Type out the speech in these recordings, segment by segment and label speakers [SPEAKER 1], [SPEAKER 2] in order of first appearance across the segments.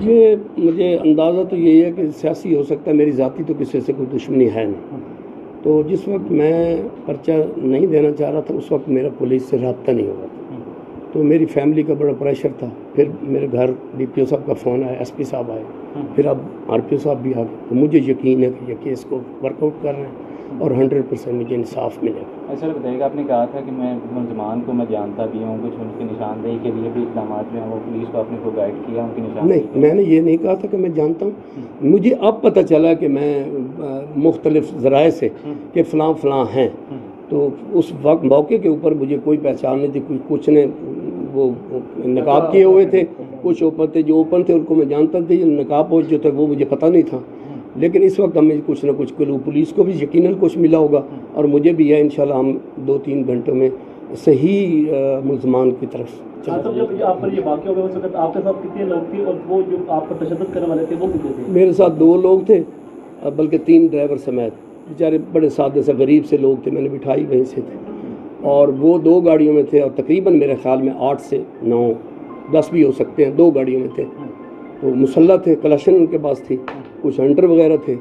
[SPEAKER 1] یہ مجھے اندازہ تو یہی ہے کہ سیاسی ہو سکتا ہے، میری ذاتی تو کسی سے کوئی دشمنی ہے نہیں. تو جس وقت میں پرچہ نہیں دینا چاہ رہا تھا اس وقت میرا پولیس سے رابطہ نہیں ہوا تھا، تو میری فیملی کا بڑا پریشر تھا. پھر میرے گھر ڈی پی او صاحب کا فون آیا، ایس پی صاحب آئے، پھر اب آر پی او صاحب بھی آ گئے. تو مجھے یقین ہے کہ یہ کیس کو ورک آؤٹ کر رہے ہیں اور 100% مجھے انصاف ملے گا.
[SPEAKER 2] سر بتائیے گا، آپ نے کہا تھا کہ میں ملزمان کو میں جانتا بھی ہوں، کچھ ان کی نشاندہی کے لیے بھی اقدامات جو ہیں وہ پولیس کو آپ نے کو گائیڈ کیا ان کی نشاندہی؟
[SPEAKER 1] نہیں، میں نے یہ نہیں کہا تھا کہ میں جانتا ہوں. مجھے اب پتہ چلا کہ میں مختلف ذرائع سے کہ فلاں فلاں ہیں، تو اس وقت موقع کے اوپر مجھے کوئی پہچان نہیں تھی. کچھ نے وہ نقاب کیے ہوئے تھے، کچھ اوپن تھے. جو اوپن تھے ان کو میں جانتا تھا، جو نقاب پوش جو تھے وہ مجھے پتہ نہیں تھا. لیکن اس وقت ہمیں کچھ نہ کچھ کلو پولیس کو بھی یقیناً کچھ ملا ہوگا، اور مجھے بھی ہے. انشاءاللہ ہم 2-3 گھنٹوں میں صحیح ملزمان کی طرف چلیں.
[SPEAKER 3] جب آپ پر یہ واقعہ ہوا اس وقت آپ کے ساتھ کتنے لوگ تھے، اور وہ جو آپ پر تشدد کرنے والے تھے وہ کتنے تھے؟
[SPEAKER 1] میرے ساتھ 2 لوگ تھے، بلکہ 3 ڈرائیور سمیت. بیچارے بڑے سادے سے غریب سے لوگ تھے، میں نے بٹھائی وہیں سے تھے. اور وہ 2 گاڑیوں میں تھے، اور تقریباً میرے خیال میں 8 سے 9 10 بھی ہو سکتے ہیں. 2 گاڑیوں میں تھے، تو مسلح تھے، کلاشن ان کے پاس تھی، کچھ ہنٹر وغیرہ تھے.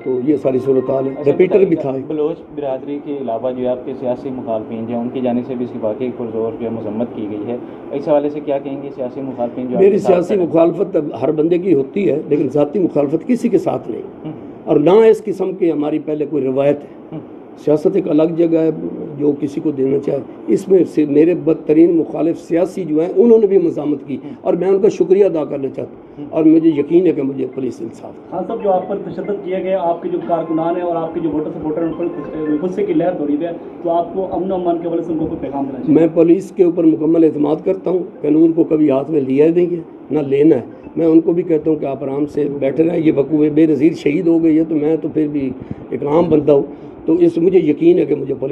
[SPEAKER 1] تو یہ ساری صورتحال ہے. ریپیٹر بھی تھا.
[SPEAKER 2] بلوچ برادری کے علاوہ جو ہے آپ کے سیاسی مخالفین جو ہیں ان کی جانب سے بھی اس کی واقعی پرزور جو ہے مذمت کی گئی ہے. اس حوالے سے کیا کہیں گے سیاسی مخالفین جو
[SPEAKER 1] میری سیاسی مخالفت ہر بندے کی ہوتی ہے، لیکن ذاتی مخالفت کسی کے ساتھ نہیں، اور نہ اس قسم کی ہماری پہلے کوئی روایت ہے. سیاست ایک الگ جگہ ہے جو کسی کو دینا چاہے. اس میں سے میرے بدترین مخالف سیاسی جو ہیں انہوں نے بھی مزاحمت کی، اور میں ان کا شکریہ ادا کرنا چاہتا ہوں، اور مجھے یقین ہے کہ مجھے پولیس انصاف.
[SPEAKER 3] ہاں صاحب، جو آپ پر تشدد کیا گیا، آپ کے جو کارکنان ہیں اور آپ کے جو ووٹر سپورٹر ان پر غصے کی لہر دوڑی ہے، تو آپ کو امن و امان کے حوالے سے ان کو کوئی پیغام دینا چاہیے؟
[SPEAKER 1] میں پولیس کے اوپر مکمل اعتماد کرتا ہوں. قانون کو کبھی ہاتھ میں لیا نہیں ہے، نہ لینا ہے. میں ان کو بھی کہتا ہوں کہ آپ آرام سے بیٹھے رہیں. یہ وقوع بے نظیر شہید ہو گئی ہے، تو میں تو پھر بھی ایک عام بندہ ہوں. تو اس مجھے یقین ہے کہ مجھے پولیس